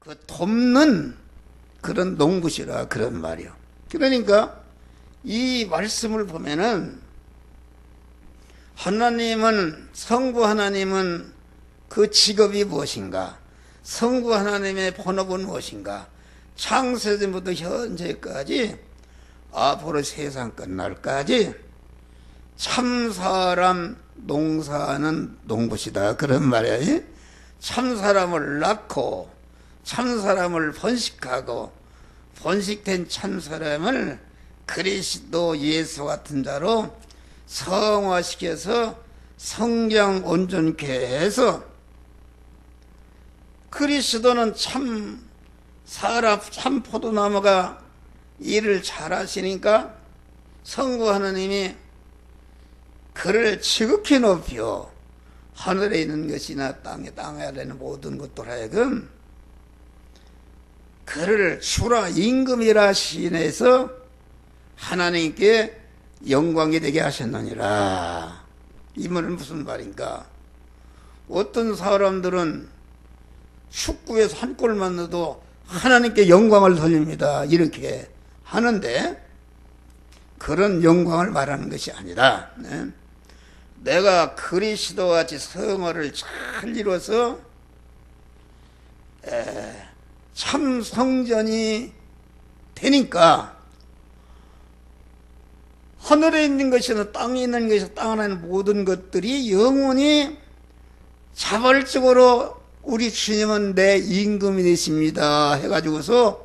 그 돕는 그런 농부시라 그런 말이요. 그러니까 이 말씀을 보면은 하나님은, 성부 하나님은 그 직업이 무엇인가? 성부 하나님의 본업은 무엇인가? 창세전부터 현재까지 앞으로 세상 끝날까지 참사람 농사하는 농부시다 그런 말이에요. 참사람을 낳고 참사람을 번식하고 번식된 참사람을 그리스도 예수 같은 자로 성화시켜서 성장 온전케 해서 그리스도는 참 사람 참 포도나무가 일을 잘하시니까 성부 하나님이 그를 지극히 높여 하늘에 있는 것이나 땅에 아래 있는 모든 것들 하여금 그를 주라 임금이라 시인해서 하나님께 영광이 되게 하셨느니라. 이 말은 무슨 말인가? 어떤 사람들은 축구에서 한 골만 넣어도 하나님께 영광을 돌립니다. 이렇게 하는데 그런 영광을 말하는 것이 아니라 내가 그리스도와 같이 성화를 잘 이루어서 참 성전이 되니까 하늘에 있는 것이나 땅에 있는 것이나 땅 안에 있는 모든 것들이 영원히 자발적으로 우리 주님은 내 임금이 되십니다 해가지고서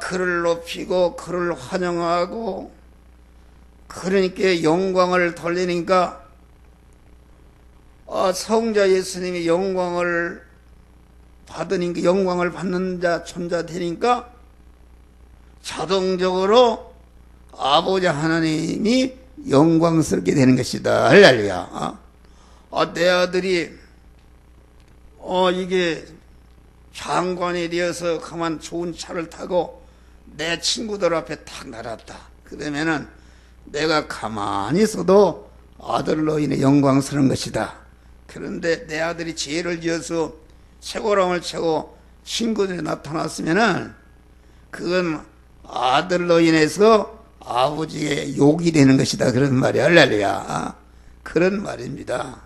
그를 높이고 그를 환영하고 그러니까 영광을 돌리니까 성자 예수님이 영광을 받으니까 영광을 받는 자 존재 되니까 자동적으로 아버지 하나님이 영광스럽게 되는 것이다. 할렐루야. 내 아들이 이게 장관이 되어서 그만 좋은 차를 타고 내 친구들 앞에 탁 날았다. 그러면은 내가 가만히 있어도 아들로 인해 영광스러운 것이다. 그런데 내 아들이 죄를 지어서 최고랑을 채고 친구들이 나타났으면은 그건 아들로 인해서 아버지의 욕이 되는 것이다. 그런 말이야. 할렐루야. 그런 말입니다.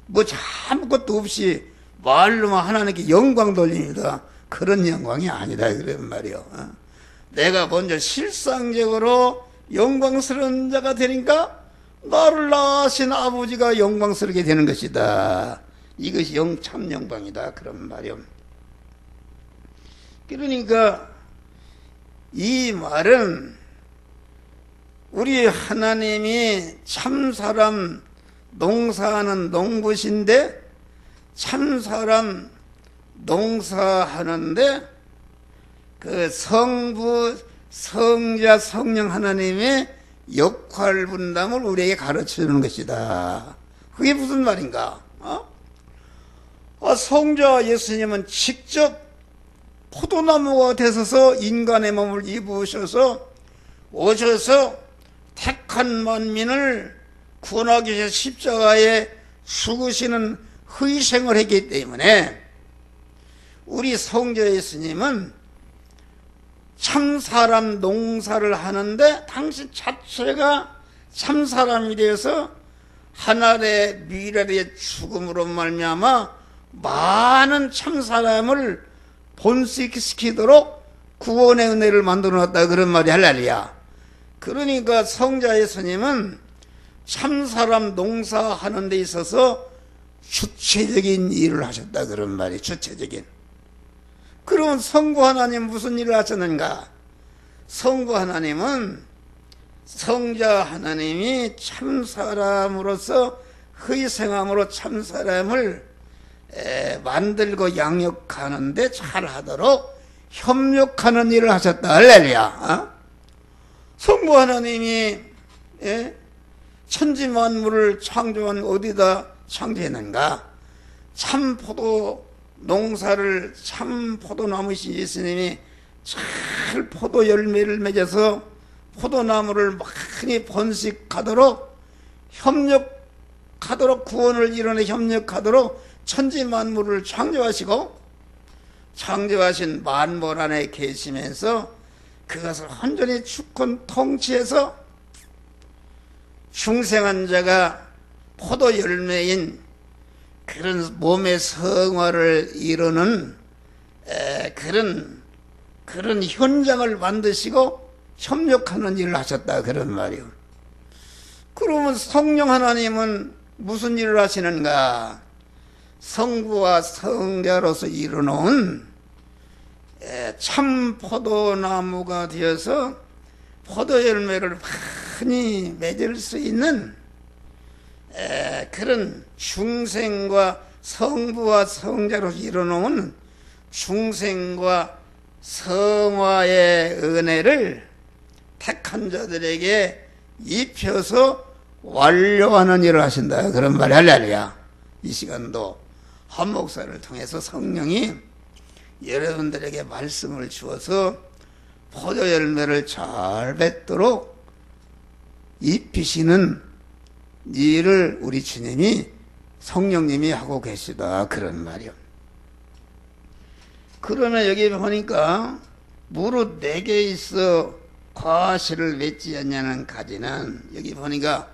뭐 아무것도 없이 말로만 하나님께 영광 돌립니다. 그런 영광이 아니다. 그런 말이요. 내가 먼저 실상적으로 영광스러운 자가 되니까 나를 낳으신 아버지가 영광스럽게 되는 것이다. 이것이 참 영광이다. 그런 말이요. 그러니까 이 말은 우리 하나님이 참사람 농사하는 농부신데 참사람 농사하는데 그 성부, 성자, 성령 하나님의 역할 분담을 우리에게 가르쳐 주는 것이다. 그게 무슨 말인가? 성자 예수님은 직접 포도나무가 되셔서 인간의 몸을 입으셔서 오셔서 택한 만민을 구원하기 위해서 십자가에 죽으시는 희생을 했기 때문에 우리 성자 예수님은 참사람 농사를 하는데 당신 자체가 참사람이 되어서 하늘의 미랄의 죽음으로 말미암아 많은 참사람을 본식시키도록 구원의 은혜를 만들어놨다. 그런 말이 할렐루야. 그러니까 성자 예수님은 참사람 농사하는 데 있어서 주체적인 일을 하셨다. 그런 말이 주체적인. 그러면 성부 하나님 무슨 일을 하셨는가? 성부 하나님은 성자 하나님이 참사람으로서 희생함으로 참사람을 만들고 양육하는데 잘하도록 협력하는 일을 하셨다. 할렐루야. 성부 하나님이 천지 만물을 창조한 어디다 창조했는가? 참 포도 농사를 참 포도나무신 예수님이 잘 포도 열매를 맺어서 포도나무를 많이 번식하도록 협력하도록 구원을 이뤄내 협력하도록 천지 만물을 창조하시고 창조하신 만물 안에 계시면서 그것을 온전히 주권 통치해서 중생한 자가 포도 열매인 그런 몸의 성화를 이루는 그런 현장을 만드시고 협력하는 일을 하셨다 그런 말이요. 그러면 성령 하나님은 무슨 일을 하시는가? 성부와 성자로서 이루어놓은 참 포도나무가 되어서 포도 열매를 많이 맺을 수 있는 그런 중생과 성부와 성자로서 이루어놓은 중생과 성화의 은혜를 택한 자들에게 입혀서 완료하는 일을 하신다 그런 말이 할렐루야. 이 시간도 한 목사를 통해서 성령이 여러분들에게 말씀을 주어서 포도 열매를 잘 맺도록 입히시는 일을 우리 주님이 성령님이 하고 계시다 그런 말이요. 그러면 여기 보니까 무릇 내게 있어 과실을 맺지 않냐는 가지는 여기 보니까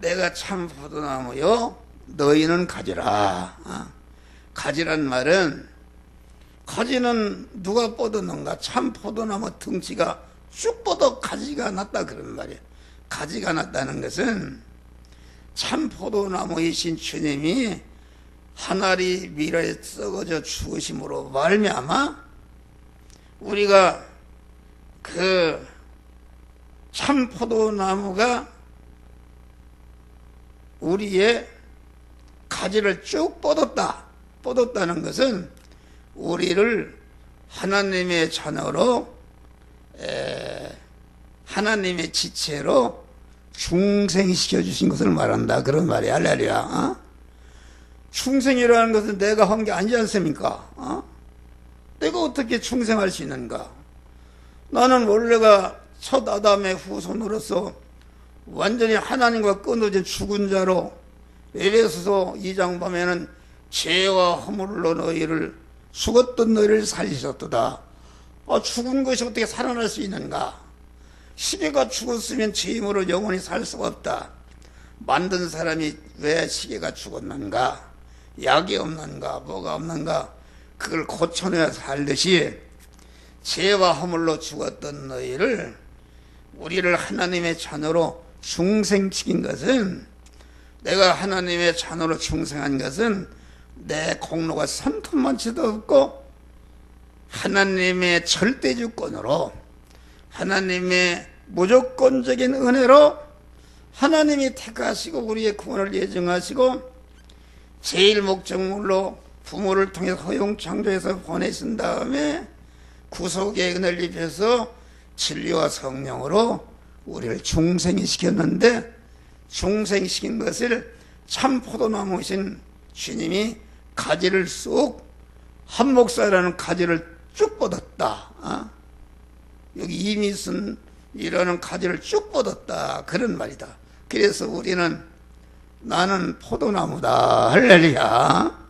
내가 참 포도나무요 너희는 가지라. 가지란 말은 가지는 누가 뻗었는가? 참 포도나무 덩치가 쭉 뻗어 가지가 났다 그런 말이에요. 가지가 났다는 것은 참 포도나무이신 주님이 하늘이 미라에 썩어져 죽으심으로 말미암아 우리가 그 참 포도나무가 우리의 가지를 쭉 뻗었다는 것은 우리를 하나님의 자녀로 하나님의 지체로 중생시켜 주신 것을 말한다 그런 말이야. 할렐루야. 중생이라는 것은 내가 한 게 아니지 않습니까? 내가 어떻게 중생할 수 있는가? 나는 원래가 첫 아담의 후손으로서 완전히 하나님과 끊어진 죽은 자로 에베소서 2장 보면은 죄와 허물로 너희를 죽었던 너희를 살리셨도다. 죽은 것이 어떻게 살아날 수 있는가? 시계가 죽었으면 죄 힘으로 영원히 살 수가 없다. 만든 사람이 왜 시계가 죽었는가? 약이 없는가? 뭐가 없는가? 그걸 고쳐내야 살듯이 죄와 허물로 죽었던 너희를 우리를 하나님의 자녀로 중생시킨 것은 내가 하나님의 자녀로 중생한 것은 내 공로가 손톱만치도 없고 하나님의 절대주권으로 하나님의 무조건적인 은혜로 하나님이 택하시고 우리의 구원을 예정하시고 제일 목적물로 부모를 통해 허용 창조해서 보내신 다음에 구속의 은혜를 입혀서 진리와 성령으로 우리를 중생이 시켰는데 중생시킨 것을 참 포도나무이신 주님이 가지를 쑥 한 목사라는 가지를 쭉 뻗었다. 여기 이미순이라는 가지를 쭉 뻗었다 그런 말이다. 그래서 우리는 나는 포도나무다. 할렐루야.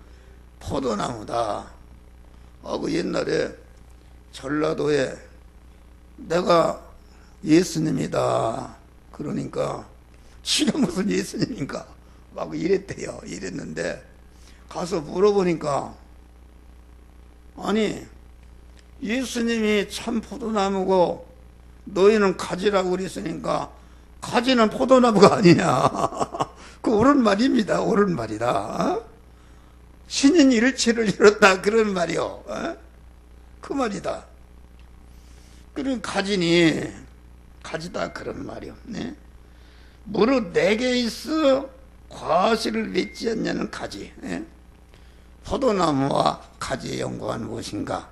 포도나무다. 그 옛날에 전라도에 내가 예수님이다 그러니까 지가 무슨 예수님인가 막 이랬대요. 이랬는데 가서 물어보니까 아니 예수님이 참 포도나무고 너희는 가지라고 그랬으니까 가지는 포도나무가 아니냐. 그 옳은 말입니다. 옳은 말이다. 신인 일체를 이뤘다 그런 말이요. 그 말이다. 그런 가지니 가지다 그런 말이요. 네? 무릇 내게 있어 과실을 맺지 않냐는 가지. 네? 포도나무와 가지의 연관은 무엇인가?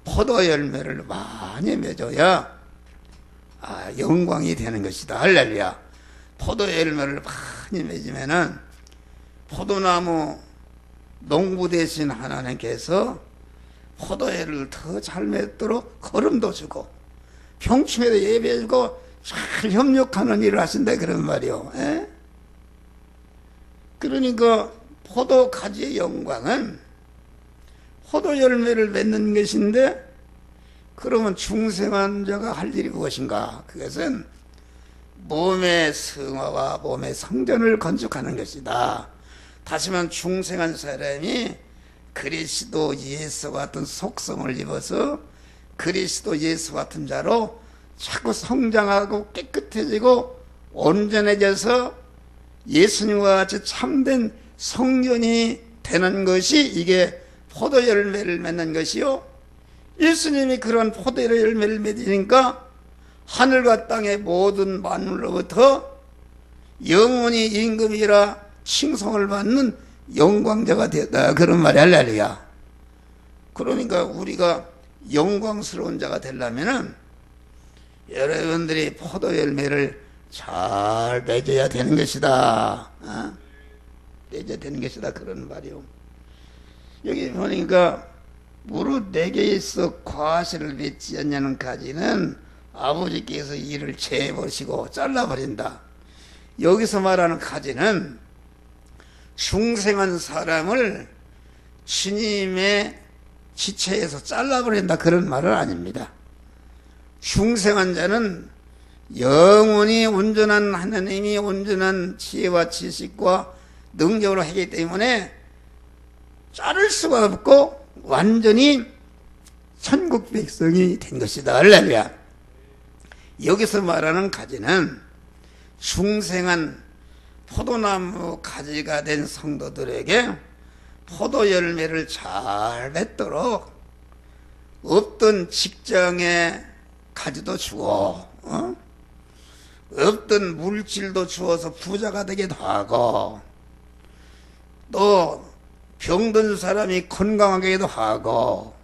포도 열매를 많이 맺어야 영광이 되는 것이다. 할렐루야. 포도 열매를 많이 맺으면은 포도나무 농부 되신 하나님께서 포도회를 더 잘 맺도록 걸음도 주고 병충해도 예배해주고 잘 협력하는 일을 하신다 그런 말이요. 에? 그러니까 포도 가지의 영광은 포도 열매를 맺는 것인데, 그러면 중생한 자가 할 일이 무엇인가? 그것은 몸의 성화와 몸의 성전을 건축하는 것이다. 다시 말하면 중생한 사람이 그리스도 예수와 같은 속성을 입어서 그리스도 예수 같은 자로 자꾸 성장하고 깨끗해지고 온전해져서 예수님과 같이 참된 성전이 되는 것이 이게 포도 열매를 맺는 것이요. 예수님이 그런 포도 열매를 맺으니까 하늘과 땅의 모든 만물로부터 영원히 임금이라 칭송을 받는 영광자가 되었다. 그런 말이 할렐루야. 그러니까 우리가 영광스러운 자가 되려면은 여러분들이 포도 열매를 잘 맺어야 되는 것이다. 맺어야 되는 것이다. 그런 말이요. 여기 보니까 무릇 내게 있어 과실을 맺지 않냐는 가지는 아버지께서 이를 재버리시고 잘라버린다. 여기서 말하는 가지는 중생한 사람을 주님의 지체에서 잘라버린다. 그런 말은 아닙니다. 중생한 자는 영원히 온전한 하나님이 온전한 지혜와 지식과 능력으로 하기 때문에 자를 수가 없고 완전히 천국 백성이 된 것이다. 할렐루야. 여기서 말하는 가지는 중생한 포도나무 가지가 된 성도들에게 포도 열매를 잘 맺도록 없던 직장에 가지도 주고 없던 물질도 주어서 부자가 되기도 하고 또 병든 사람이 건강하게도 하고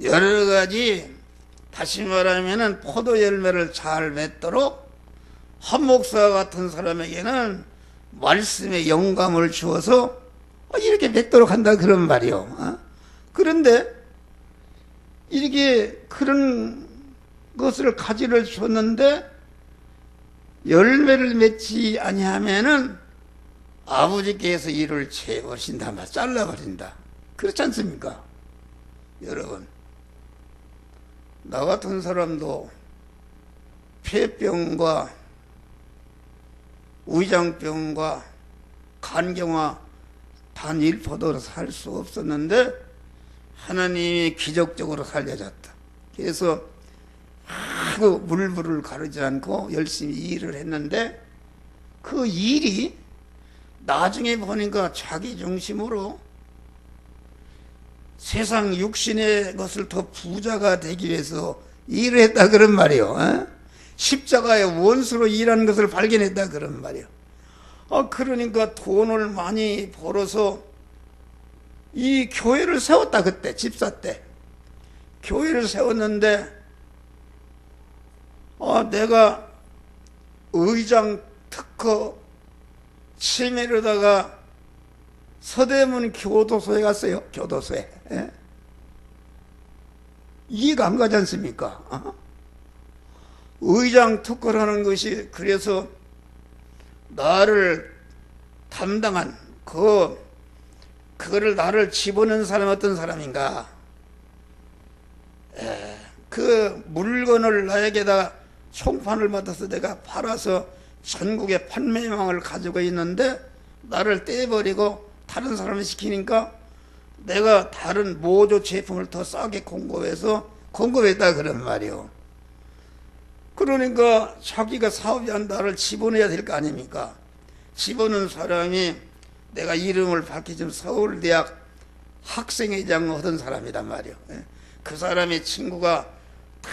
여러 가지 다시 말하면 포도 열매를 잘 맺도록 한 목사 같은 사람에게는 말씀의 영감을 주어서 이렇게 맺도록 한다. 그런 말이요. 그런데 이렇게 그런 것을 가지를 줬는데 열매를 맺지 아니하면은 아버지께서 이를 재버리신다. 잘라버린다. 그렇지 않습니까? 여러분, 나 같은 사람도 폐병과 위장병과 간경화 단 1%로 살 수 없었는데 하나님이 기적적으로 살려줬다. 그래서 아무 물불을 가르지 않고 열심히 일을 했는데 그 일이 나중에 보니까 자기 중심으로 세상 육신의 것을 더 부자가 되기 위해서 일을 했다. 그런 말이요. 십자가의 원수로 일하는 것을 발견했다. 그런 말이요. 그러니까 돈을 많이 벌어서 이 교회를 세웠다. 그때 집사 때 교회를 세웠는데 내가 의장 특허 치매로다가 서대문 교도소에 갔어요. 교도소에. 이해가 안 가지 않습니까? 의장 특허라는 것이 그래서 나를 담당한 그거를 나를 집어넣은 사람이 어떤 사람인가? 그 물건을 나에게다 총판을 받아서 내가 팔아서 전국에 판매망을 가지고 있는데 나를 떼버리고 다른 사람을 시키니까 내가 다른 모조 제품을 더 싸게 공급했다. 그런 말이요. 그러니까 자기가 사업이 한 나를 집어넣어야 될 거 아닙니까? 집어넣은 사람이 내가 이름을 밝히지만 서울대학 학생회장 하던 사람이란 말이요. 그 사람의 친구가 다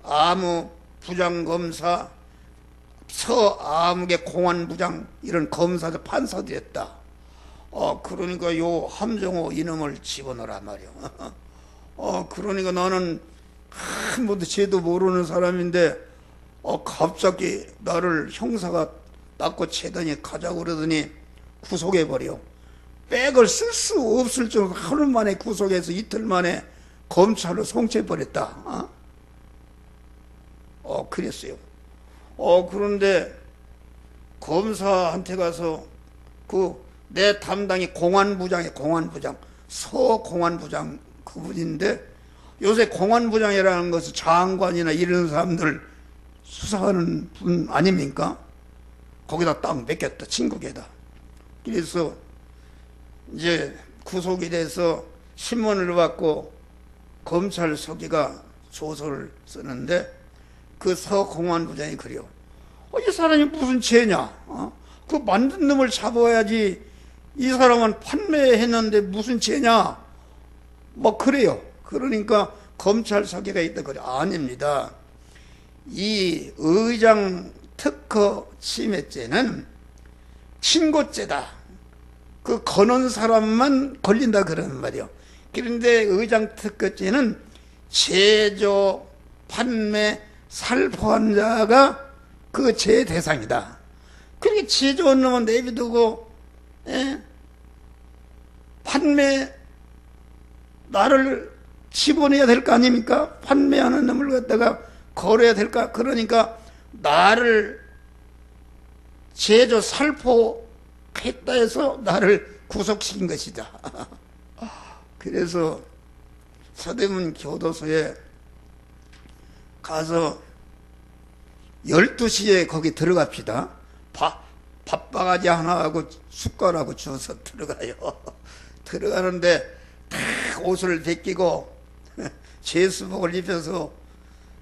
백아무 부장검사, 서아무개 공안부장 이런 검사들 판사들이었다. 그러니까 요 함정호 이놈을 집어넣으란 말이요. 그러니까 나는 한 번도 죄도 모르는 사람인데 갑자기 나를 형사가 낚고 채더니 가자고 그러더니 구속해버려. 백을 쓸 수 없을 정도로 하루 만에 구속해서 이틀 만에 검찰로 송치해버렸다. 그랬어요. 그런데 검사한테 가서 내 담당이 공안부장 서공안부장 그분인데, 요새 공안부장이라는 것은 장관이나 이런 사람들 수사하는 분 아닙니까? 거기다 딱 맡겼다, 친구에다. 그래서 이제 구속이 돼서 신문을 받고 검찰 서기가 소설을 쓰는데, 그 서공안부장이 그래요. 이 사람이 무슨 죄냐? 그 만든 놈을 잡아야지. 이 사람은 판매했는데 무슨 죄냐? 뭐 그래요. 그러니까 검찰 서기가 있다 그래. 아닙니다. 이 의장 특허 침해죄는 친고죄다. 그 거는 사람만 걸린다 그러는 말이요. 그런데 의장 특허죄는 제조, 판매, 살포한 자가 그 죄 대상이다. 그렇게 제조한 놈은 내비두고, 판매, 나를 집어내야 될 거 아닙니까? 판매하는 놈을 갖다가 걸어야 될까? 그러니까 나를 제조, 살포했다 해서 나를 구속시킨 것이다. 그래서 서대문 교도소에 가서 12시에 거기 들어갑시다. 밥바가지 하나하고 숟가락하고 주워서 들어가요. 들어가는데 다 옷을 벗기고 제수복을 입혀서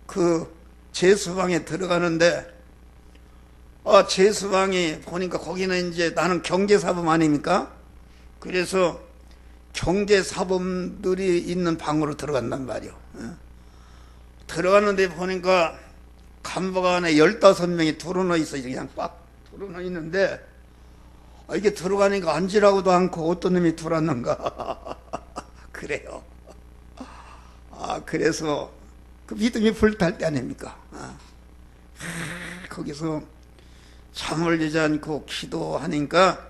그 제수방에 들어가는데, 제수방이 보니까 거기는 이제 나는 경제사범 아닙니까? 그래서 경제사범들이 있는 방으로 들어간단 말이요. 들어갔는데 보니까 감옥 안에 15명이 들어놓여 있어요. 그냥 꽉 들어놓여 있는데, 이게 들어가니까 앉으라고도 않고 어떤 놈이 들어왔는가. 그래요. 그래서 그 믿음이 불탈 때 아닙니까? 거기서 잠을 자지 않고 기도하니까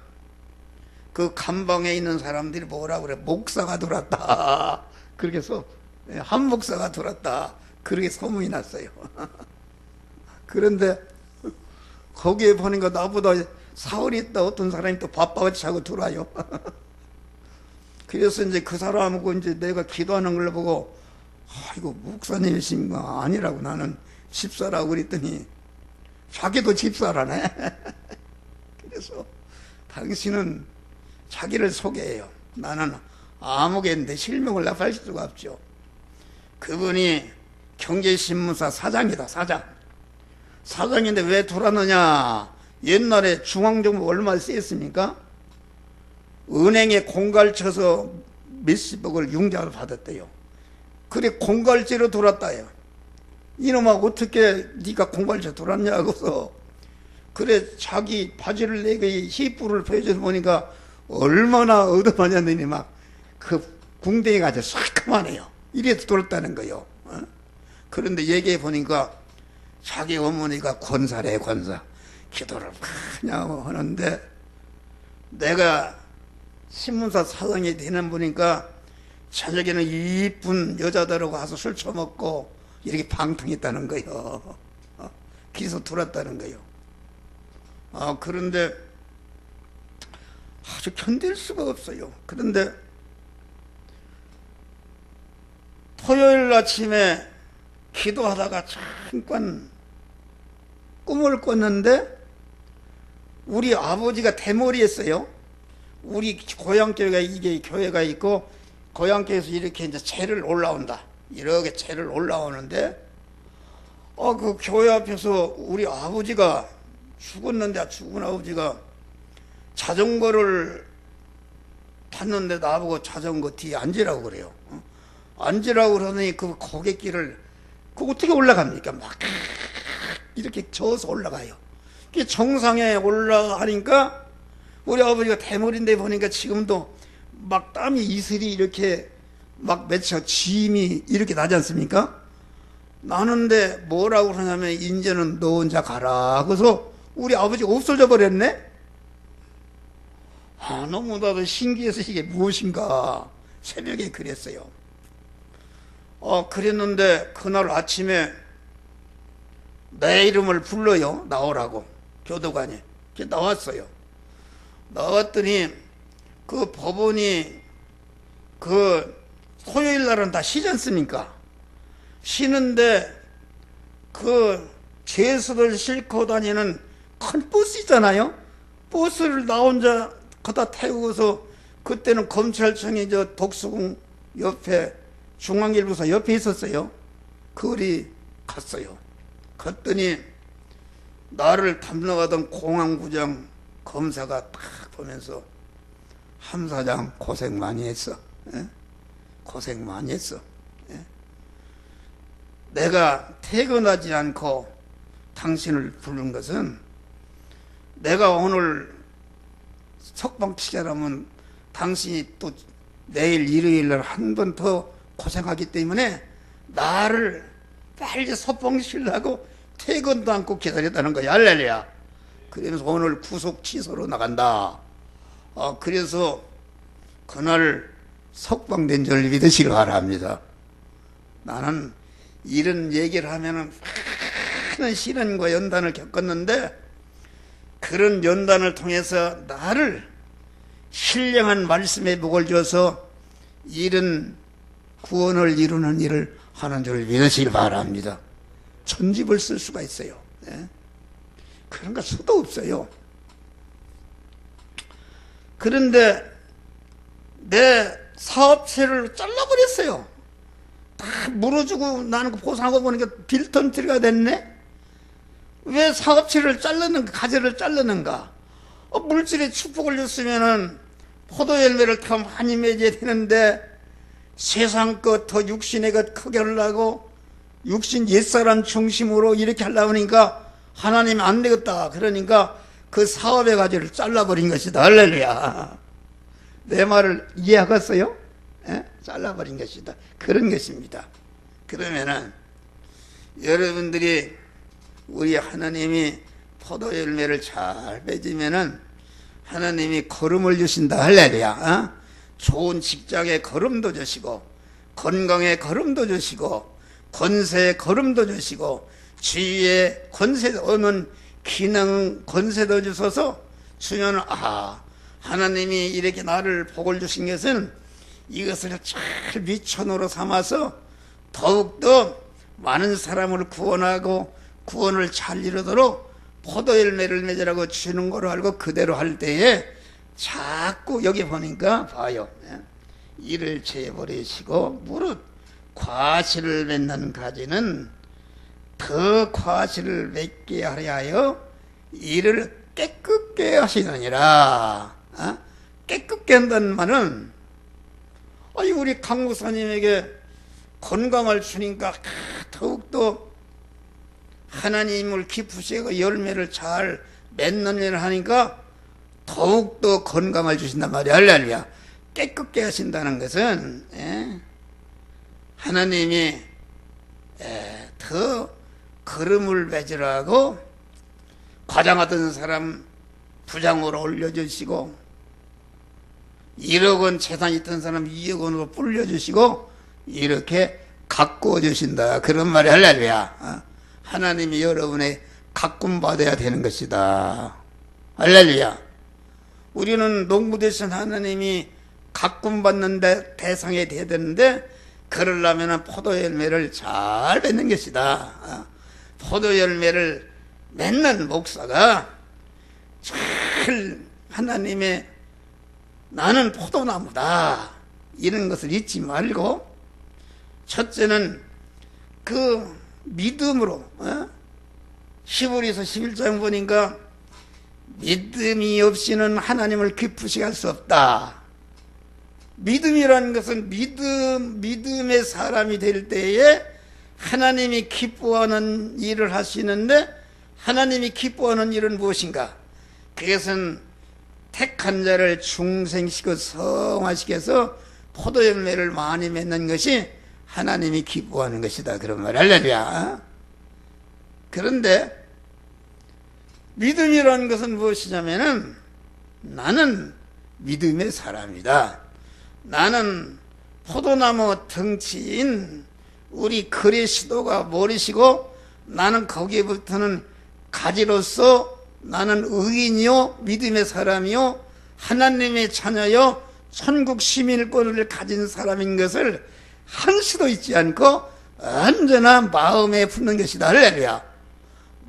그 감방에 있는 사람들이 뭐라 그래? 목사가 들어왔다. 그렇게 해서 한 목사가 들어왔다. 그렇게 소문이 났어요. 그런데 거기에 보니까 나보다 사월이 있다 어떤 사람이 또 밥바가지 하고 들어와요. 그래서 이제 그 사람하고 이제 내가 기도하는 걸 보고, 이거 목사님이신가? 아니라고, 나는 집사라고 그랬더니 자기도 집사라네. 그래서 당신은 자기를 소개해요. 나는 아무개인데 실명을 나팔 수가 없죠. 그분이 경제신문사 사장이다, 사장. 사장인데 왜 들어왔느냐? 옛날에 중앙정부 얼마 쓰였습니까? 은행에 공갈쳐서 몇십억을 융자로 받았대요. 그래 공갈죄로 들어왔다요. 이놈아 어떻게 네가 공갈죄 들어왔냐고서, 그래 자기 바지를 내고 히프를 보여줘서 보니까 얼마나 얻어맞았느니 막 그 궁뎅이 가지고 싹그만해요. 이래도 들었다는 거요. 그런데 얘기해 보니까 자기 어머니가 권사래, 권사. 기도를 그냥 하는데, 내가 신문사 사장이 되는 보니까 저녁에는 이쁜 여자들하고 가서 술 처먹고 이렇게 방탕했다는 거요. 그래서 들었다는 거요. 그런데 아주 견딜 수가 없어요. 그런데 토요일 아침에 기도하다가 잠깐 꿈을 꿨는데, 우리 아버지가 대머리였어요. 우리 고향교회가 이게 교회가 있고, 고향교회에서 이렇게 이제 채를 올라온다. 이렇게 채를 올라오는데, 그 교회 앞에서 우리 아버지가 죽었는데, 죽은 아버지가 자전거를 탔는데 나보고 자전거 뒤에 앉으라고 그래요. 앉으라고 그러더니 그 고갯길을 그 어떻게 올라갑니까? 막 이렇게 저어서 올라가요. 정상에 올라가니까 우리 아버지가 대머리인데 보니까 지금도 막 땀이 이슬이 이렇게 막 맺혀 짐이 이렇게 나지 않습니까? 나는데 뭐라고 그러냐면, 이제는 너 혼자 가라. 그래서 우리 아버지가 없어져 버렸네? 너무나도 신기해서 이게 무엇인가 새벽에 그랬어요. 그랬는데 그날 아침에 내 이름을 불러요. 나오라고. 교도관이. 나왔어요. 나왔더니 그 법원이 그 토요일 날은 다 쉬지 않습니까? 쉬는데 그 죄수들 싣고 다니는 큰 버스 있잖아요. 버스를 나 혼자 거다 태우고서, 그때는 검찰청이 저 독수궁 옆에 중앙일보사 옆에 있었어요. 거리 갔어요. 갔더니 나를 담당하던 공안구장 검사가 딱 보면서, 함 사장 고생 많이 했어. 예? 고생 많이 했어. 예? 내가 퇴근하지 않고 당신을 부른 것은, 내가 오늘 석방치자라면 당신이 또 내일 일요일 날 한 번 더 고생하기 때문에 나를 빨리 석방시키려고 퇴근도 않고 기다렸다는 거야. 할렐루야. 그래서 오늘 구속 취소로 나간다. 그래서 그날 석방된 줄 믿으시기 바랍니다. 나는 이런 얘기를 하면은 많은 시련과 연단을 겪었는데, 그런 연단을 통해서 나를 신령한 말씀의 복을 줘서 이런 구원을 이루는 일을 하는 줄 믿으시기 바랍니다. 전집을 쓸 수가 있어요. 네? 그런 거 수도 없어요. 그런데 내 사업체를 잘라버렸어요. 다 물어주고 나는 보상하고 보니까 빌턴트리가 됐네. 왜 사업체를 자르는가, 가지를 자르는가? 물질에 축복을 줬으면은 포도 열매를 더 많이 맺어야 되는데, 세상 것 더 육신의 것 크게 하려고 육신 옛사람 중심으로 이렇게 하려고 하니까 하나님이 안 되겠다. 그러니까 그 사업의 가지를 잘라버린 것이다. 할렐루야. 내 말을 이해하겠어요? 예? 잘라버린 것이다. 그런 것입니다. 그러면은 여러분들이, 우리 하나님이 포도 열매를 잘 맺으면은 하나님이 걸음을 주신다. 할렐루야. 좋은 직장에 걸음도 주시고, 건강에 걸음도 주시고, 권세에 걸음도 주시고, 지위에 권세 오는 기능 권세도 주셔서 주면, 하나님이 이렇게 나를 복을 주신 것은 이것을 잘 미천으로 삼아서 더욱더 많은 사람을 구원하고 구원을 잘 이루도록 포도 열매를 맺으라고 주는 거로 알고 그대로 할 때에 자꾸 여기 보니까 봐요. 이를 재버리시고 무릇 과실을 맺는 가지는 더 과실을 맺게 하려 이를 깨끗게 하시느니라. 깨끗게 한다는 말은, 우리 강목사님에게 건강을 주니까 더욱더 하나님을 기쁘시고 열매를 잘 맺는 일을 하니까 더욱더 건강을 주신단 말이야. 할렐루야. 깨끗게 하신다는 것은 하나님이 더 걸음을 맺으라고 과장하던 사람 부장으로 올려주시고, 1억 원 재산 있던 사람 2억 원으로 불려주시고 이렇게 가꾸어 주신다. 그런 말이 할렐루야. 하나님이 여러분의 가꿈 받아야 되는 것이다. 할렐루야. 우리는 농부 대신 하나님이 가꿈 받는 대상이 돼야 되는데, 그러려면 포도 열매를 잘 맺는 것이다. 포도 열매를 맺는 목사가 잘 하나님의 나는 포도나무다 이런 것을 잊지 말고, 첫째는 그 믿음으로, 히브리서 11장 보니까 믿음이 없이는 하나님을 기쁘시게 할 수 없다. 믿음이라는 것은 믿음의 사람이 될 때에 하나님이 기뻐하는 일을 하시는데, 하나님이 기뻐하는 일은 무엇인가? 그것은 택한 자를 중생시키고 성화시켜서 포도 열매를 많이 맺는 것이 하나님이 기뻐하는 것이다. 그런 말. 할렐루야. 그런데 믿음이라는 것은 무엇이냐면은, 나는 믿음의 사람이다. 나는 포도나무 덩치인 우리 그리스도가 머리시고, 나는 거기에부터는 가지로서 나는 의인이요 믿음의 사람이요 하나님의 자녀요 천국 시민권을 가진 사람인 것을 한시도 잊지 않고 언제나 마음에 품는 것이다. 할렐루야.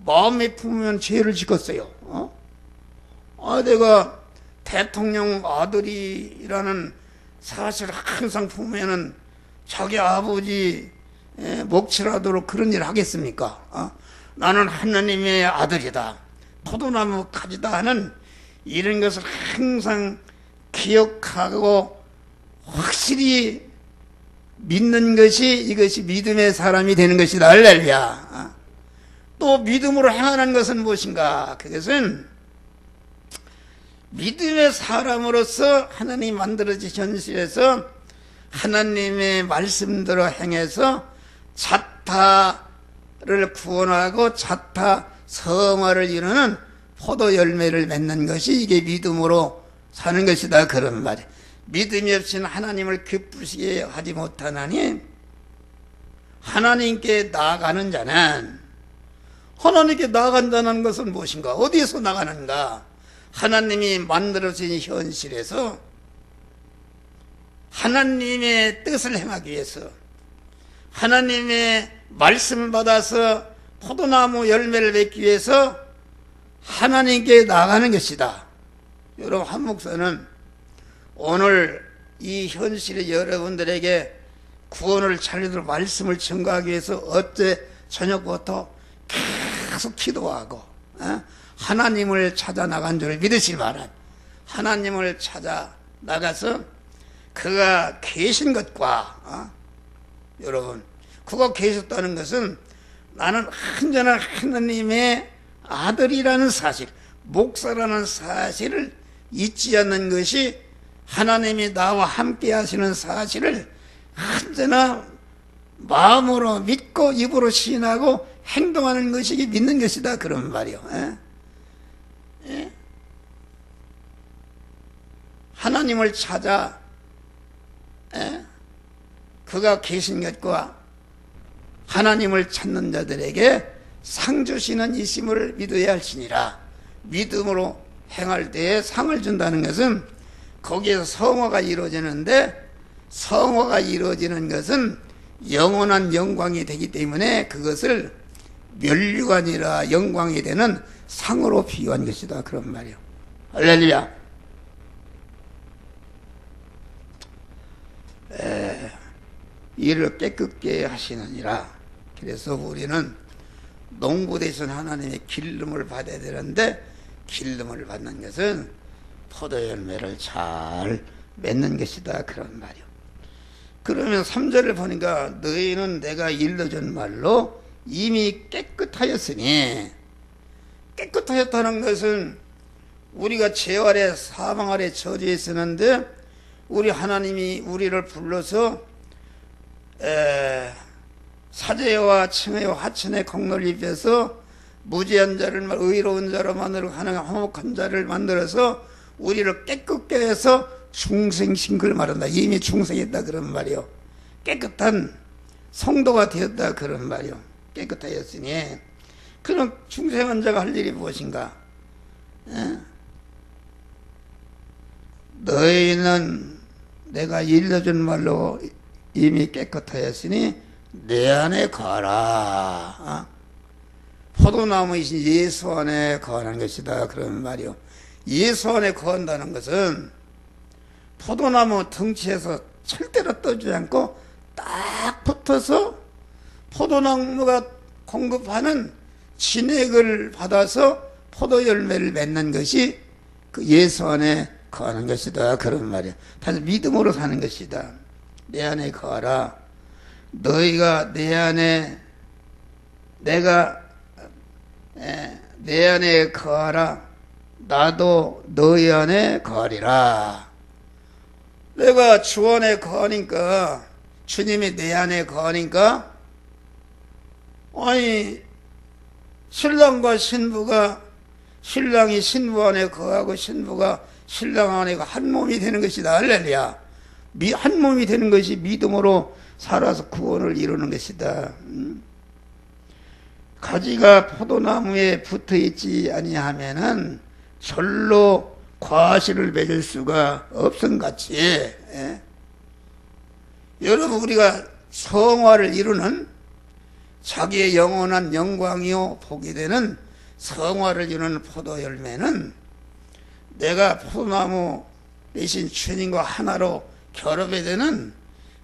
마음에 품으면 죄를 짓겠어요. 내가 대통령 아들이라는 사실을 항상 품으면은 자기 아버지 목치라도록 그런 일을 하겠습니까? 나는 하나님의 아들이다, 포도나무 가지다 하는 이런 것을 항상 기억하고 확실히 믿는 것이, 이것이 믿음의 사람이 되는 것이다. 할렐루야. 또 믿음으로 행하는 것은 무엇인가? 그것은 믿음의 사람으로서 하나님 만들어진 현실에서 하나님의 말씀대로 행해서 자타를 구원하고 자타 성화를 이루는 포도 열매를 맺는 것이 이게 믿음으로 사는 것이다. 그런 말이에요. 믿음이 없이는 하나님을 기쁘시게 하지 못하나니, 하나님께 나아가는 자는, 하나님께 나아간다는 것은 무엇인가? 어디에서 나가는가? 하나님이 만들어진 현실에서 하나님의 뜻을 행하기 위해서, 하나님의 말씀을 받아서 포도나무 열매를 맺기 위해서 하나님께 나가는 것이다. 여러분, 한 목사는 오늘 이 현실의 여러분들에게 구원을 찾는 말씀을 증거하기 위해서 어제 저녁부터 계속 기도하고 하나님을 찾아 나간 줄을 믿으시기 바랍니다. 하나님을 찾아 나가서 그가 계신 것과 여러분, 그가 계셨다는 것은 나는 언제나 하나님의 아들이라는 사실, 목사라는 사실을 잊지 않는 것이, 하나님이 나와 함께 하시는 사실을 언제나 마음으로 믿고 입으로 시인하고 행동하는 것이 믿는 것이다. 그런 말이요. 하나님을 찾아 그가 계신 것과 하나님을 찾는 자들에게 상 주시는 이심을 믿어야 할지니라. 믿음으로 행할 때에 상을 준다는 것은 거기에서 성화가 이루어지는데, 성화가 이루어지는 것은 영원한 영광이 되기 때문에 그것을 면류가 아니라 영광이 되는 상으로 비유한 것이다. 그런 말이요. 할렐루야. 일을 깨끗게 하시느니라. 그래서 우리는 농부 되신 하나님의 기름을 받아야 되는데, 기름을 받는 것은 포도 열매를 잘 맺는 것이다. 그런 말이요. 그러면 3절을 보니까 너희는 내가 일러준 말로 이미 깨끗하였으니, 깨끗하였다는 것은 우리가 죄 아래 사망 아래 저주에 있었는데 우리 하나님이 우리를 불러서 사죄와 칭의와 하천의 공로를 입혀서 무죄한 자를 의로운 자로 만들고 하나님 화목한 자를 만들어서 우리를 깨끗게 해서 중생신 걸 말한다. 이미 중생했다. 그런 말이요. 깨끗한 성도가 되었다. 그런 말이요. 깨끗하였으니 그런 중생한 자가 할 일이 무엇인가? 너희는 내가 일러준 말로 이미 깨끗하였으니 내 안에 거하라. 포도나무이신 예수 안에 거하는 것이다. 그런 말이요. 예수 안에 거한다는 것은 포도나무 덩치에서 절대로 떠주지 않고 딱 붙어서 포도나무가 공급하는 진액을 받아서 포도 열매를 맺는 것이 그 예수 안에 거하는 것이다. 그런 말이야. 다시 믿음으로 사는 것이다. 내 안에 거하라. 너희가 내 안에, 내가 내 안에 거하라. 나도 너희 안에 거하리라. 내가 주 안에 거하니까, 주님이 내 안에 거하니까, 아니 신랑과 신부가, 신랑이 신부 안에 거하고 신부가 신랑 안에 한 몸이 되는 것이다. 할렐루야. 한 몸이 되는 것이 믿음으로 살아서 구원을 이루는 것이다. 가지가 포도나무에 붙어 있지 아니하면은 절로 과실을 맺을 수가 없음같이, 예? 여러분, 우리가 성화를 이루는 자기의 영원한 영광이요 복이 되는 성화를 이루는 포도 열매는 내가 포도나무 대신 주님과 하나로 결합이 되는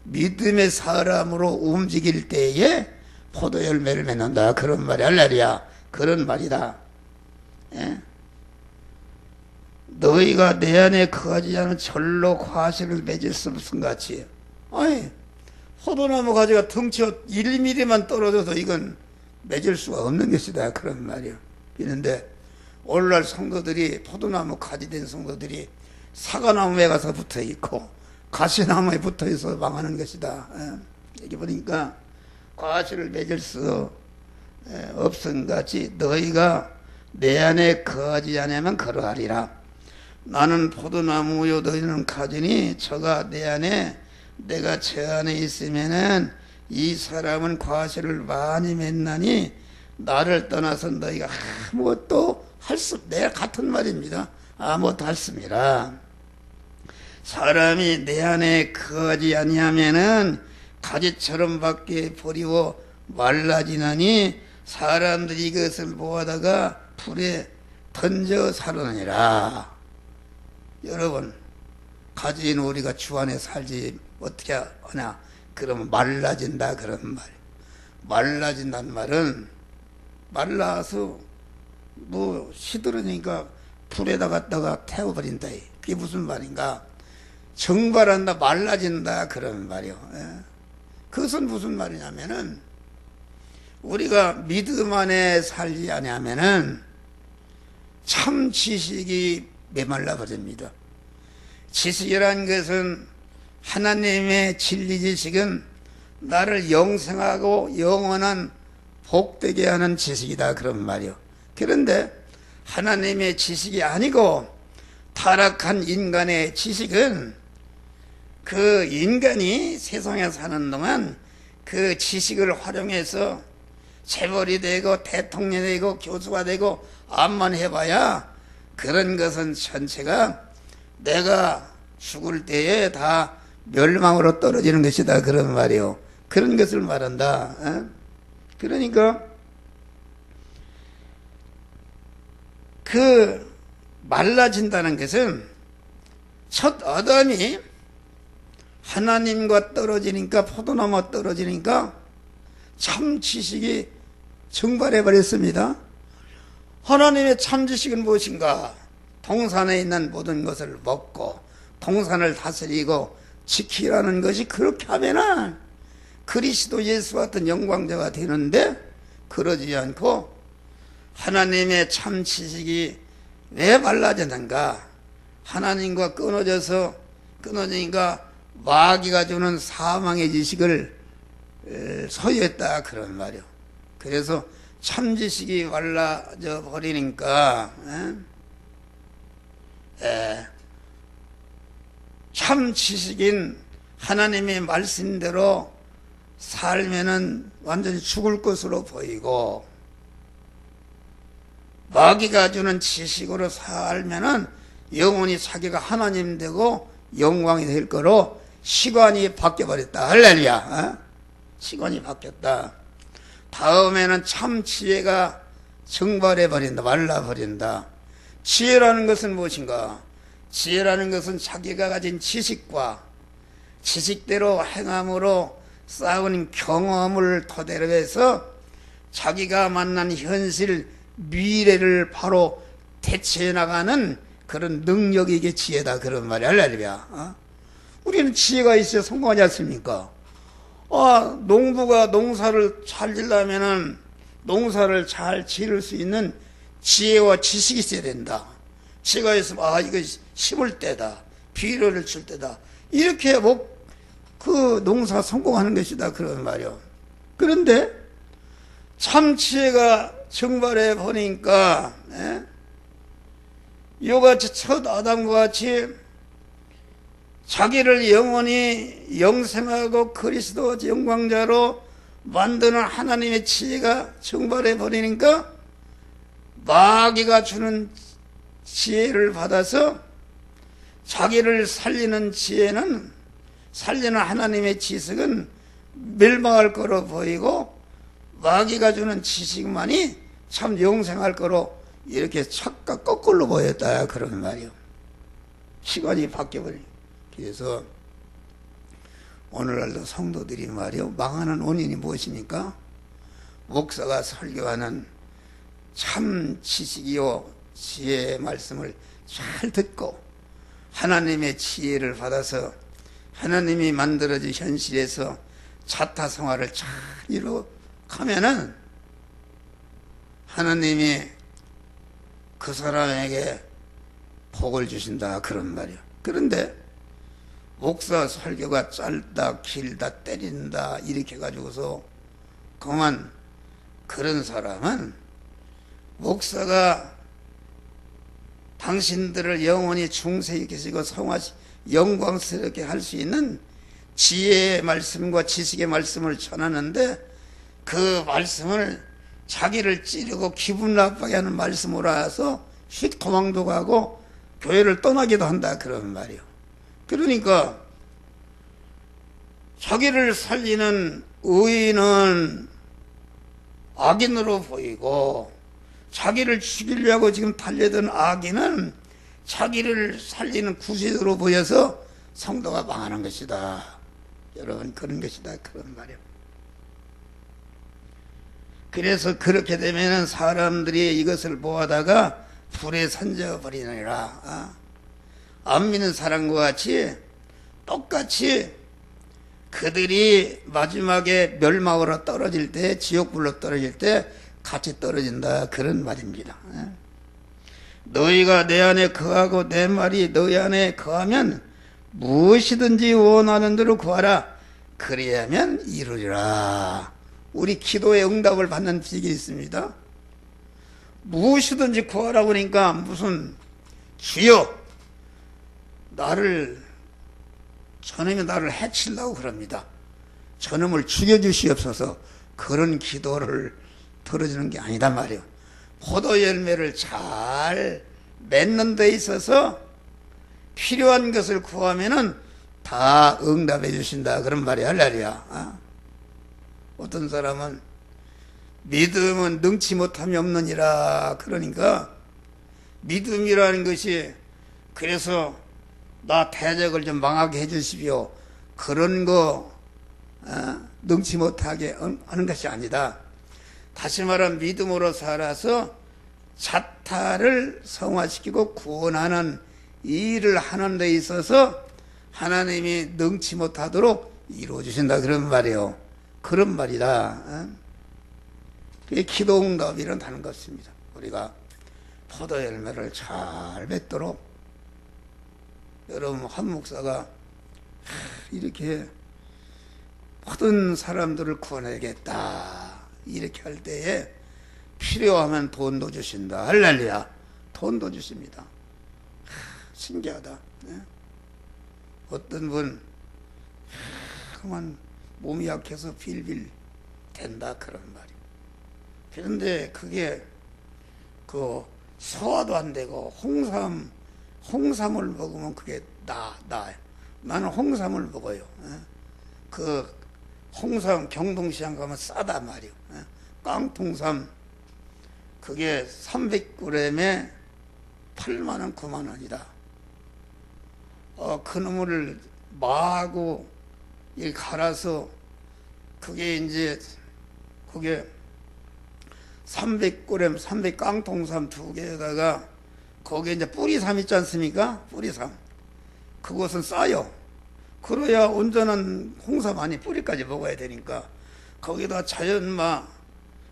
믿음의 사람으로 움직일 때에 포도 열매를 맺는다. 그런 말이 할렐루야. 그런 말이다. 예? 너희가 내 안에 거하지 않은 절로 과실을 맺을 수 없음 같이. 아니, 포도나무 가지가 덩치가 1mm만 떨어져도 이건 맺을 수가 없는 것이다. 그런 말이야. 그런데 오늘날 성도들이 포도나무 가지 된 성도들이 사과나무에 가서 붙어 있고 가시나무에 붙어 있어 망하는 것이다. 여기 보니까 과실을 맺을 수 없음 같이 너희가 내 안에 거하지 않으면 그러하리라. 나는 포도나무요 너희는 가지니 저가 내 안에 내가 제 안에 있으면은 이 사람은 과실을 많이 맺나니 나를 떠나서 너희가 아무것도 할 수, 내가 같은 말입니다. 아무것도 할 수 없느니라. 사람이 내 안에 거하지 아니하면은 가지처럼 밖에 버리고 말라지나니 사람들이 이것을 모아다가 불에 던져 사르느니라. 여러분, 가지인 우리가 주 안에 살지 어떻게 하냐? 그러면 말라진다 그런 말이에요. 말라진다는 말은 말라서 뭐 시들으니까 불에다 갖다가 태워버린다. 그게 무슨 말인가? 정발한다, 말라진다 그런 말이요. 예. 그것은 무슨 말이냐면은 우리가 믿음 안에 살지 않으면은 참 지식이 메말라 버립니다. 지식이라는 것은 하나님의 진리 지식은 나를 영생하고 영원한 복되게 하는 지식이다 그런 말이요. 그런데 하나님의 지식이 아니고 타락한 인간의 지식은 그 인간이 세상에 사는 동안 그 지식을 활용해서 재벌이 되고 대통령이 되고 교수가 되고 암만 해봐야 그런 것은 전체가 내가 죽을 때에 다 멸망으로 떨어지는 것이다 그런 말이요. 그런 것을 말한다. 그러니까 그 말라진다는 것은 첫 아담이 하나님과 떨어지니까 포도나무가 떨어지니까 참 지식이 증발해 버렸습니다. 하나님의 참 지식은 무엇인가? 동산에 있는 모든 것을 먹고 동산을 다스리고 지키라는 것이 그렇게 하면은 그리스도 예수 같은 영광자가 되는데 그러지 않고 하나님의 참 지식이 왜 말라졌는가? 하나님과 끊어지니까 마귀가 주는 사망의 지식을 소유했다 그런 말이요. 그래서 참 지식이 말라져 버리니까 참 지식인 하나님의 말씀대로 살면은 완전히 죽을 것으로 보이고 마귀가 주는 지식으로 살면은 영원히 자기가 하나님 되고 영광이 될 거로 시간이 바뀌어버렸다. 할렐루야. 시간이 바뀌었다. 다음에는 참 지혜가 증발해버린다. 말라버린다. 지혜라는 것은 무엇인가? 지혜라는 것은 자기가 가진 지식과 지식대로 행함으로 쌓은 경험을 토대로 해서 자기가 만난 현실 미래를 바로 대처해 나가는 그런 능력이 이게 지혜다 그런 말이야. 할렐루야. 우리는 지혜가 있어야 성공하지 않습니까? 농부가 농사를 잘 지려면은 농사를 잘 지을 수 있는 지혜와 지식이 있어야 된다. 지혜가 있으면 이거 심을 때다, 비료를 줄 때다, 이렇게 그 농사 성공하는 것이다 그런 말이요. 그런데 참 지혜가 증발해 보니까 이같이 첫 아담과 같이 자기를 영원히 영생하고 그리스도 영광자로 만드는 하나님의 지혜가 증발해 버리니까 마귀가 주는 지혜를 받아서 자기를 살리는 지혜는, 살리는 하나님의 지식은 멸망할 거로 보이고 마귀가 주는 지식만이 참 영생할 거로 이렇게 착각 거꾸로 보였다, 그런 말이요. 시간이 바뀌어버리고. 그래서 오늘날도 성도들이 말이요, 망하는 원인이 무엇입니까? 목사가 설교하는 참 지식이요 지혜의 말씀을 잘 듣고 하나님의 지혜를 받아서 하나님이 만들어진 현실에서 자타 생활을 잘 이루어가면은 하나님이 그 사람에게 복을 주신다, 그런 말이야. 그런데 목사 설교가 짧다 길다 때린다 이렇게 해가지고서 그만, 그런 사람은 목사가 당신들을 영원히 중생이 계시고 성화시 영광스럽게 할 수 있는 지혜의 말씀과 지식의 말씀을 전하는데 그 말씀을 자기를 찌르고 기분 나쁘게 하는 말씀으로 해서 휙 도망도 가고 교회를 떠나기도 한다, 그런 말이요. 그러니까 자기를 살리는 의인은 악인으로 보이고 자기를 죽이려고 지금 달려든 악인은 자기를 살리는 구세주로 보여서 성도가 망하는 것이다. 여러분, 그런 것이다, 그런 말이에요. 그래서 그렇게 되면은 사람들이 이것을 보다가 불에 선져 버리느니라. 안 믿는 사람과 같이 똑같이 그들이 마지막에 멸망으로 떨어질 때, 지옥불로 떨어질 때 같이 떨어진다, 그런 말입니다. 너희가 내 안에 거하고 내 말이 너희 안에 거하면 무엇이든지 원하는 대로 구하라. 그래야면 이루리라. 우리 기도의 응답을 받는 비결이 있습니다. 무엇이든지 구하라고 그러니까 무슨 주여 저놈이 나를 해치려고 그럽니다. 저놈을 죽여주시옵소서. 그런 기도를 들어주는 게 아니다 말이에요. 포도 열매를 잘 맺는 데 있어서 필요한 것을 구하면은 다 응답해 주신다, 그런 말이야, 할렐루야. 어떤 사람은 믿음은 능치 못함이 없느니라, 그러니까 믿음이라는 것이 그래서 나 대적을 좀 망하게 해주십시오, 그런 거 능치 못하게 하는 것이 아니다. 다시 말하면 믿음으로 살아서 자타를 성화시키고 구원하는 일을 하는 데 있어서 하나님이 능치 못하도록 이루어주신다, 그런 말이에요. 그런 말이다. 그게 기도응답이 이런다는 것입니다. 우리가 포도 열매를 잘 맺도록, 여러분, 한 목사가 이렇게 모든 사람들을 구원해야겠다 이렇게 할 때에 필요하면 돈도 주신다, 할렐루야. 돈도 주십니다. 신기하다. 어떤 분 그만 몸이 약해서 빌빌 된다, 그런 말이에요. 그런데 그게 그 소화도 안 되고 홍삼을 먹으면 그게 나아요. 나는 홍삼을 먹어요. 그 홍삼 경동시장 가면 싸단 말이에요. 깡통삼 그게 300g에 8만원 9만원이다. 그놈을 마구 이 갈아서 그게 이제 그게 300g 300 깡통삼 2개에다가 거기에 이제 뿌리삼 있지 않습니까? 뿌리삼. 그것은 싸요. 그래야 온전한 홍삼 아니 뿌리까지 먹어야 되니까 거기다 자연마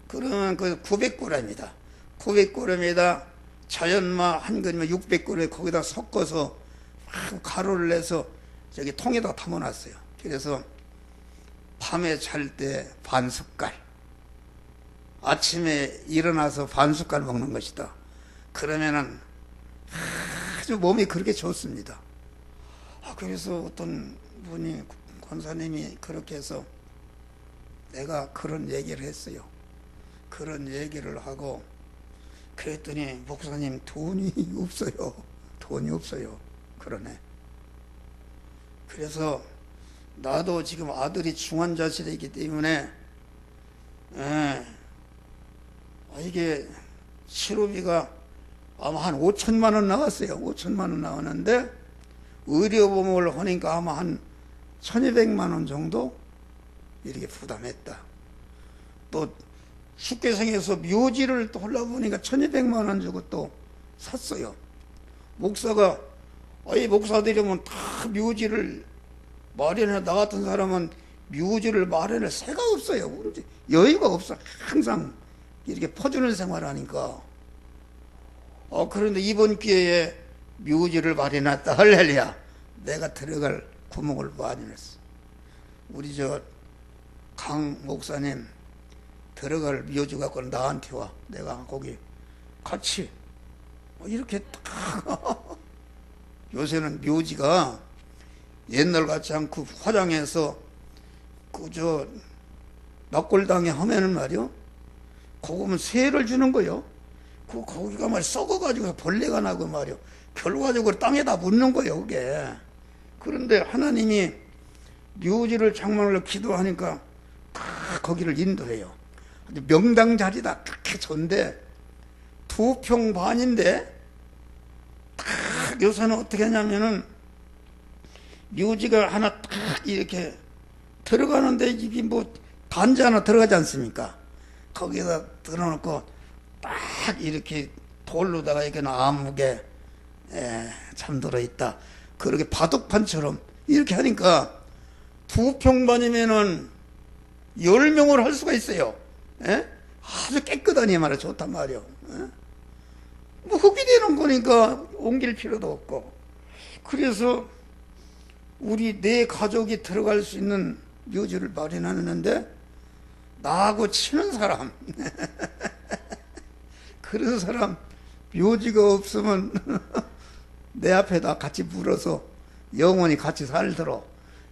그러면 그 900g이다. 900g에다 자연마 한 근이면 600g 거기다 섞어서 막 가루를 내서 저기 통에다 담아놨어요. 그래서 밤에 잘 때 반 숟갈, 아침에 일어나서 반 숟갈 먹는 것이다. 그러면은 아주 몸이 그렇게 좋습니다. 그래서 어떤 분이 권사님이 그렇게 해서 내가 그런 얘기를 했어요. 그런 얘기를 하고 그랬더니 목사님 돈이 없어요. 돈이 없어요. 그러네. 그래서 나도 지금 아들이 중환자실에 있기 때문에 이게 치료비가 아마 한 5천만 원 나왔어요. 5천만 원 나왔는데 의료보험을 하니까 아마 한 1200만 원 정도 이렇게 부담했다. 또 축계생에서 묘지를 또 하려보니까 1200만 원 주고 또 샀어요. 목사가 목사들이면 다 묘지를 마련해. 나 같은 사람은 묘지를 마련할 새가 없어요. 여유가 없어. 항상 이렇게 퍼주는 생활하니까. 그런데 이번 기회에 묘지를 마련했다. 할렐루야. 내가 들어갈 구멍을 마련했어. 우리 강 목사님 들어갈 묘지 갖고 나한테 와. 내가 거기 같이 이렇게 딱 요새는 묘지가 옛날 같지 않고 화장해서 낙골당에 하면은 말이요, 그거면 세를 주는 거요. 거기가 말 썩어가지고 벌레가 나고 말이요, 결과적으로 땅에다 묻는 거예요, 그게. 그런데 하나님이 묘지를 장만을 기도하니까 거기를 인도해요. 명당 자리다. 그렇게 좋은데 2평 반인데 요새는 어떻게 하냐면은 묘지가 하나 딱 이렇게 들어가는데 이게 뭐 단지 하나 들어가지 않습니까? 거기다 들어놓고 딱 이렇게 돌로다가 이렇게 나무게 잠들어 있다. 그렇게 바둑판처럼 이렇게 하니까 2평반이면은 10명을 할 수가 있어요. 아주 깨끗하니 말이야. 좋단 말이요. 뭐 흙이 되는 거니까 옮길 필요도 없고. 그래서 우리 내 가족이 들어갈 수 있는 묘지를 마련하는데 나하고 치는 사람 그런 사람 묘지가 없으면 내 앞에다 같이 물어서 영원히 같이 살도록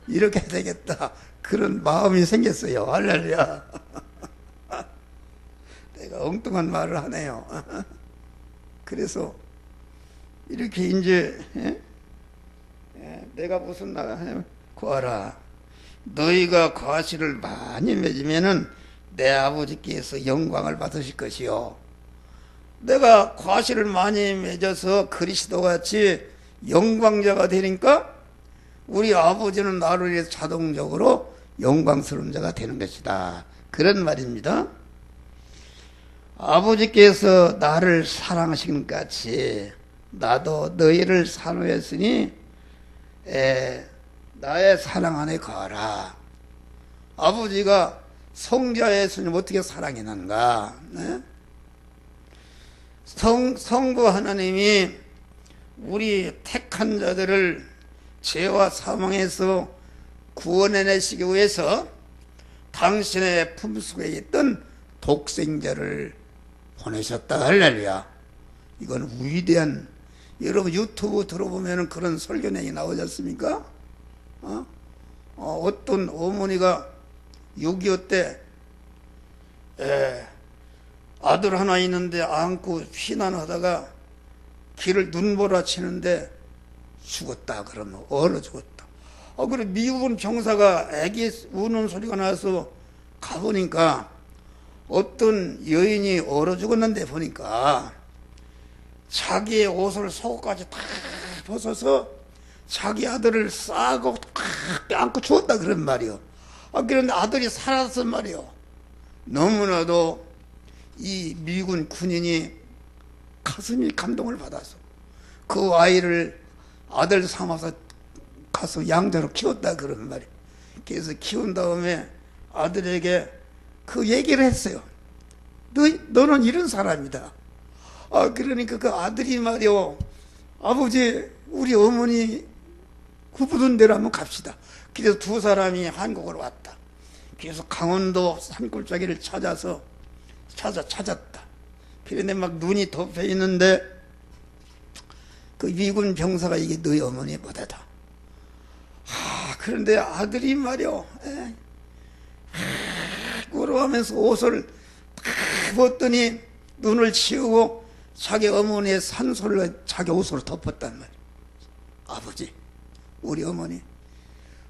이렇게 되겠다. 그런 마음이 생겼어요. 할렐루야. 내가 엉뚱한 말을 하네요. 그래서 이렇게 이제 내가 무슨 말 하냐면, 구하라. 너희가 과실을 많이 맺으면은 내 아버지께서 영광을 받으실 것이요. 내가 과실을 많이 맺어서 그리스도같이 영광자가 되니까 우리 아버지는 나를 위해서 자동적으로 영광스러운 자가 되는 것이다. 그런 말입니다. 아버지께서 나를 사랑하신 것 같이 나도 너희를 사랑했으니 나의 사랑 안에 거하라. 아버지가 성자 예수님 어떻게 사랑했는가? 성부 하나님이 우리 택한 자들을 죄와 사망에서 구원해내시기 위해서 당신의 품속에 있던 독생자를 보내셨다. 할렐루야. 이건 위대한, 여러분 유튜브 들어보면 그런 설교 내용이 나오지 않습니까? 어떤 어머니가 6.25 때 아들 하나 있는데 안고 피난하다가 길을 눈보라 치는데 죽었다. 그러면 얼어 죽었다. 그래 미국은 병사가 애기 우는 소리가 나서 가보니까 어떤 여인이 얼어 죽었는데 보니까 자기의 옷을 속옷까지 다 벗어서 자기 아들을 싸고 안고 죽었다 그런 말이요. 그런데 아들이 살았단 말이요. 너무나도 이 미군 군인이 가슴이 감동을 받아서 그 아이를 아들 삼아서 가서 양자로 키웠다 그런 말이에요. 그래서 키운 다음에 아들에게 그 얘기를 했어요. 너는 이런 사람이다. 그러니까 그 아들이 말이요, 아버지 우리 어머니 구부든 데로 한번 갑시다. 그래서 두 사람이 한국으로 왔다. 그래서 강원도 산골짜기를 찾았다. 그런데 막 눈이 덮여 있는데 그 미군 병사가 이게 너희 어머니 보다다. 그런데 아들이 말이요, 울어하면서 옷을 딱 벗더니 눈을 치우고 자기 어머니의 산소를 자기 옷으로 덮었단 말이에요. 아버지, 우리 어머니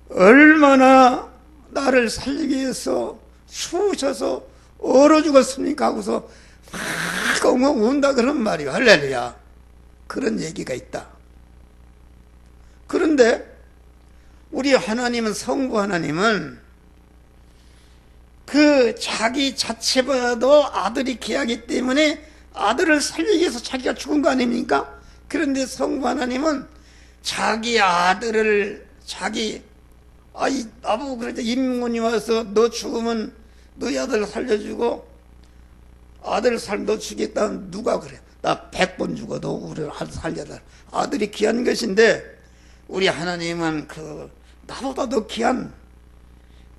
얼마나 나를 살리기 위해서 추우셔서 얼어 죽었습니까 하고서 막 엉엉 운다 그런 말이요. 할렐루야. 그런 얘기가 있다. 그런데 우리 하나님은, 성부 하나님은 그 자기 자체보다도 아들이 귀하기 때문에 아들을 살리기 위해서 자기가 죽은 거 아닙니까? 그런데 성부 하나님은 자기 아들을 나보고 그랬죠. 인문이 와서 너 죽으면 너희 아들 살려주고 아들 너 죽겠다면 누가 그래? 나 100번 죽어도 우리 아들 살려달라. 아들이 귀한 것인데 우리 하나님은 그 나보다 더 귀한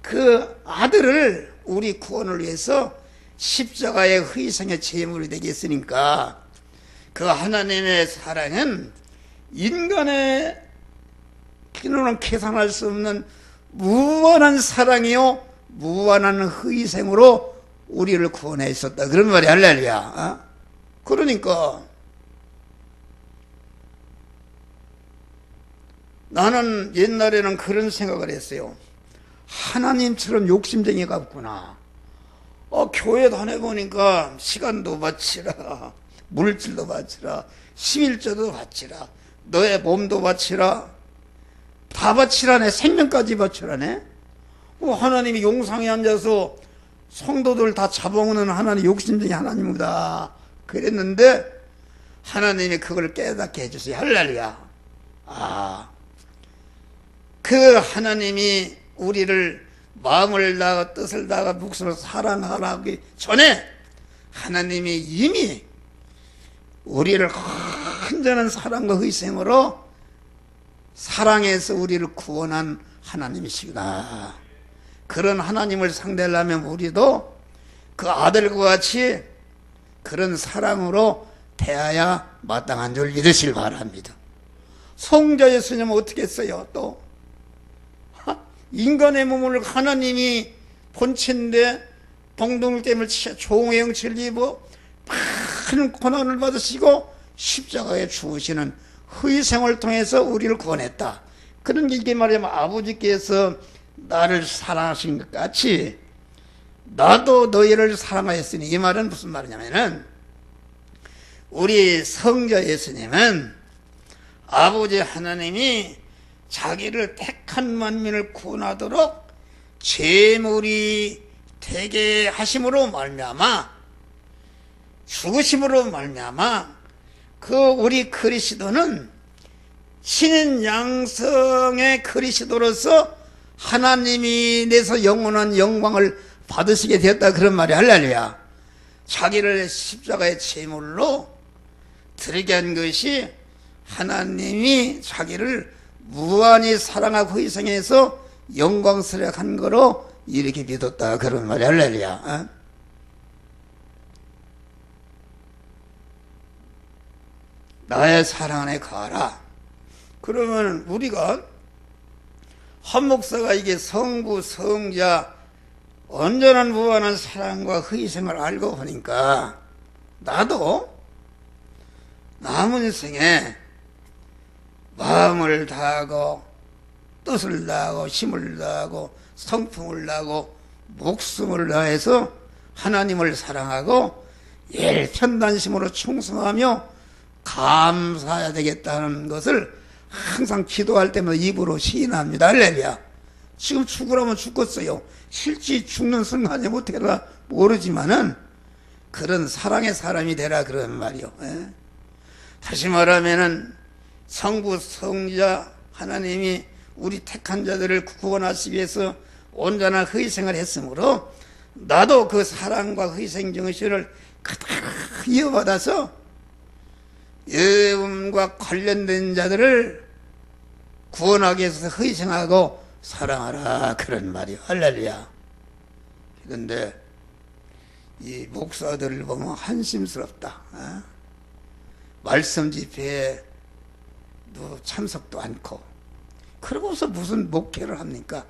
그 아들을 우리 구원을 위해서 십자가의 희생의 제물이 되게 했으니까 그 하나님의 사랑은 인간의 기로는 계산할 수 없는 무한한 사랑이요 무한한 희생으로 우리를 구원해 있었다. 그런 말이 할렐루야. 그러니까 나는 옛날에는 그런 생각을 했어요. 하나님처럼 욕심쟁이가 없구나. 교회 다녀보니까 시간도 바치라, 물질도 바치라, 11조도 바치라, 너의 몸도 바치라, 다 바치라네. 생명까지 바치라네. 하나님이 용상에 앉아서 성도들 다 잡아먹는 하나님, 욕심쟁이 하나님이다 그랬는데 하나님이 그걸 깨닫게 해주세요. 할렐루야. 그 하나님이 우리를 마음을 다하고 뜻을 다하고 목숨을 사랑하기 전에 하나님이 이미 우리를 온전한 사랑과 희생으로 사랑해서 우리를 구원한 하나님이시구나. 그런 하나님을 상대하려면 우리도 그 아들과 같이 그런 사랑으로 대해야 마땅한 줄 믿으시길 바랍니다. 성자 예수님은 어떻게 했어요? 또 인간의 몸을 하나님이 본체인데 동동을 때문에 종의 형체를 입어 큰 고난을 받으시고 십자가에 죽으시는 희생을 통해서 우리를 구원했다. 그런 게 이게 말하자면 아버지께서 나를 사랑하신 것 같이 나도 너희를 사랑하였으니, 이 말은 무슨 말이냐면은 우리 성자 예수님은 아버지 하나님이 자기를 택한 만민을 구원하도록 제물이 되게 하심으로 말미암아, 죽으심으로 말미암아 그 우리 그리스도는 신인 양성의 그리스도로서 하나님이 내서 영원한 영광을 받으시게 되었다. 그런 말이 할렐루야. 자기를 십자가의 제물로 드리게 한 것이 하나님이 자기를 무한히 사랑하고 희생해서 영광스럽게 한 거로 이렇게 믿었다. 그런 말이 할렐루야. 나의 사랑 안에 가라. 그러면 우리가 한 목사가 이게 성부 성자 온전한 무한한 사랑과 희생을 알고 보니까 나도 남은 인생에 마음을 다하고 뜻을 다하고 힘을 다하고 성품을 다하고 목숨을 다해서 하나님을 사랑하고 일편단심으로 충성하며 감사해야 되겠다는 것을 항상 기도할 때마다 입으로 시인합니다. 할렐루야. 지금 죽으라면 죽겠어요. 실제 죽는 순간에 어떻게 되나 모르지만은 그런 사랑의 사람이 되라, 그런 말이요. 다시 말하면은 성부 성자 하나님이 우리 택한 자들을 구원하시기 위해서 온전한 희생을 했으므로 나도 그 사랑과 희생 정신을 그대로 이어받아서 예음과 관련된 자들을 구원하기 위해서 희생하고 사랑하라, 그런 말이요. 할렐루야. 그런데 이 목사들을 보면 한심스럽다. 말씀 집회에 참석도 않고 그러고서 무슨 목회를 합니까?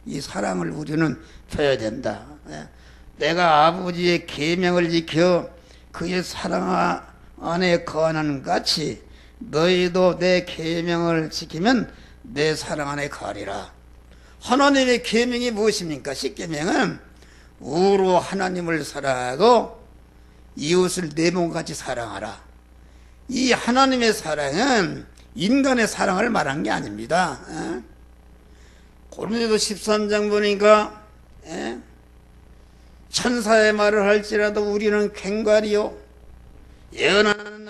이 사랑을 우리는 펴야 된다. 내가 아버지의 계명을 지켜 그의 사랑 안에 거하는 같이 너희도 내 계명을 지키면 내 사랑 안에 거하리라. 하나님의 계명이 무엇입니까? 십계명은 우로 하나님을 사랑하고 이웃을 내 몸같이 사랑하라. 이 하나님의 사랑은 인간의 사랑을 말한 게 아닙니다. 고린도서 13장 보니까 천사의 말을 할지라도 우리는 괭과리요 예언하는